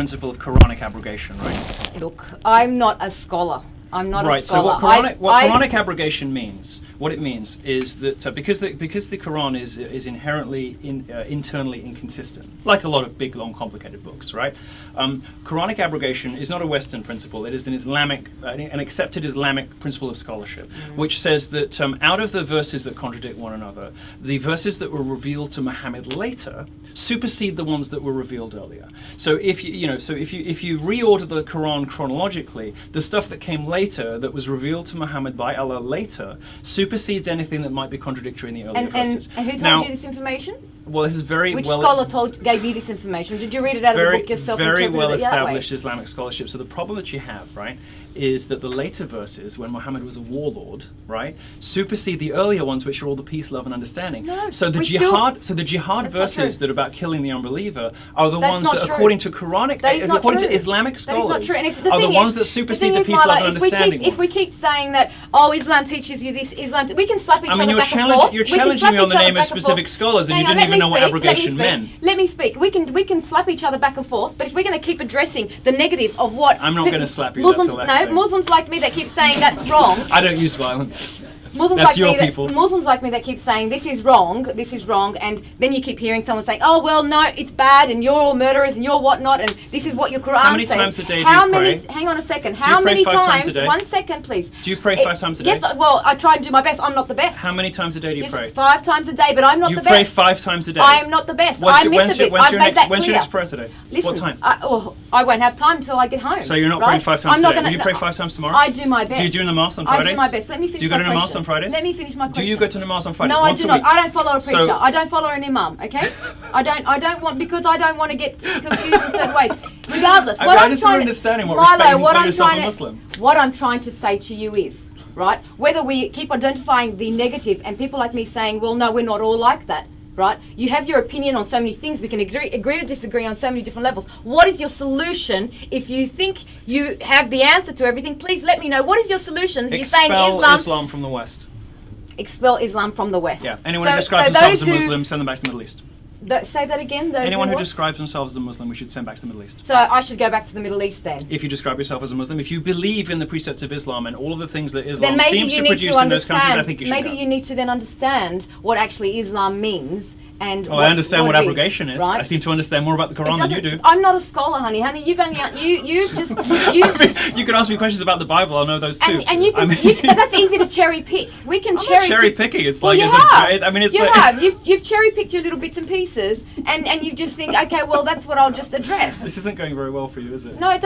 principle of Quranic abrogation, right? Look, I'm not a scholar. I'm not a scholar. So what Quranic abrogation means, what it means is that because the Quran is inherently internally inconsistent, like a lot of big, long, complicated books, right? Quranic abrogation is not a Western principle. It is an Islamic, an accepted Islamic principle of scholarship, which says that out of the verses that contradict one another, the verses that were revealed to Muhammad later supersede the ones that were revealed earlier. So if you reorder the Quran chronologically, the stuff that came later, that was revealed to Muhammad by Allah later, supersedes anything that might be contradictory in the earlier verses. And who told you this information? Well, this is Which scholar gave you this information? Did you read it out of the book yourself? Very well established Islamic scholarship. So the problem that you have, right, is that the later verses, when Muhammad was a warlord, right, supersede the earlier ones, which are all the peace, love, and understanding. No, so the jihad verses that are about killing the unbeliever are the ones that, according to Islamic scholars, are the ones that supersede the peace, love, and understanding. If we keep saying that, oh, Islam teaches you this, we can slap each other back and forth. You're challenging me on the name of specific scholars, and you didn't even know what abrogation meant. Let me speak. We can slap each other back and forth, but if we're going to keep addressing the negative of what I'm not going to slap you. Muslims like me that keep saying that's wrong. I don't use violence. Muslims like me that keep saying this is wrong, and then you keep hearing someone saying, oh well, no, it's bad, and you're all murderers, and you're whatnot, and this is what your Quran says. How many times a day do you pray? Hang on a second. How many times? 1 second, please. Do you pray 5 times a day? Yes. Well, I try and do my best. I'm not the best. How many times a day do you pray? 5 times a day, but I'm not the best. You pray 5 times a day. I am not the best. I miss a bit. I've made that clear. When's your next prayer today? Listen, what time? I won't have time until I get home. So you're not praying 5 times today. Will you pray 5 times tomorrow? I do my best. Do you do namaz on Fridays? I do my best. Let me finish my question. Do you go to namaz on Fridays? Let me finish my question. Do you go to namaz on Fridays? No, I do not. I don't follow a preacher. So, I don't follow an imam. Okay, I don't want, because I don't want to get confused in certain ways. Regardless, I just don't understand what respect you call yourself a Muslim. What I'm trying to say to you is, right, whether we keep identifying the negative and people like me saying, well, no, we're not all like that. Right? You have your opinion on so many things. We can agree to disagree on so many different levels. What is your solution? If you think you have the answer to everything, please let me know. What is your solution? You're saying Islam from the West. Expel Islam from the West. Yeah. Anyone who describes themselves as a Muslim, send them back to the Middle East. Say that again. Anyone who describes themselves as a Muslim, we should send back to the Middle East. So I should go back to the Middle East then? If you describe yourself as a Muslim, if you believe in the precepts of Islam and all of the things that Islam seems to produce in those countries, I think you should Maybe you need to then understand what actually Islam means. And I understand what abrogation is. Right? I seem to understand more about the Quran than you do. I'm not a scholar, honey. You've only you just you. I mean, you can ask me questions about the Bible. I'll know those too. And you can. But that's easy to cherry pick. We can cherry picking. It's like you've cherry picked your little bits and pieces, and you just think, okay, well, that's what I'll just address. This isn't going very well for you, is it? No.